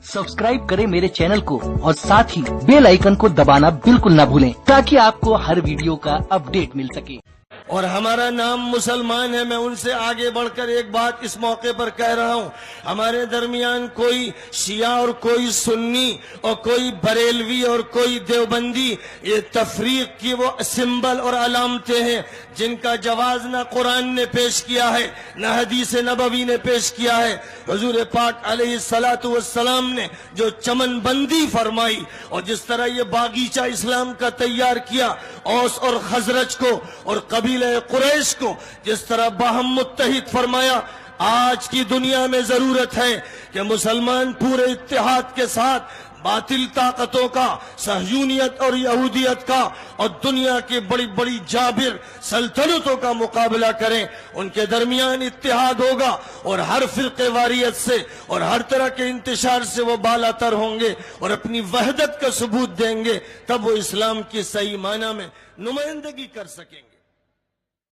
Subscribe करें मेरे channel को और साथ ही बेल आइकन को दबाना बिल्कुल ना भूलें ताकि आपको हर वीडियो का अपडेट मिल सके। और हमारा नाम मुसलमान है। मैं उनसे आगे बढ़कर एक बात इस मौके पर कह रहा हूं, हमारे दरमियान कोई शिया और कोई सुन्नी और कोई बरेलवी और कोई देवबंदी, ये तफरीक की वो सिंबल और अलामतें हैं जिनका जवाज ना कुरान ने पेश किया है ना हदीस नबवी ने पेश किया है। हुजूर पाक अलैहिस्सलातु वस्सलाम ने जो चमन बंदी फरमाई और जिस तरह ये बागीचा इस्लाम का तैयार किया, औस और खजरज को और कबीले कुरैश को जिस तरह बाहम मुत्तहिद फरमाया, आज की दुनिया में जरूरत है कि मुसलमान पूरे इत्तेहाद के साथ बातिल ताकतों का, सहयूनियत और यहूदियत का और दुनिया की बड़ी बड़ी जाबिर सल्तनतों का मुकाबला करें। उनके दरमियान इत्तेहाद होगा और हर फिरके वारियत से और हर तरह के इंतशार से वो बालातर होंगे और अपनी वहदत का सबूत देंगे, तब वो इस्लाम की सही माना में नुमाइंदगी कर सकेंगे।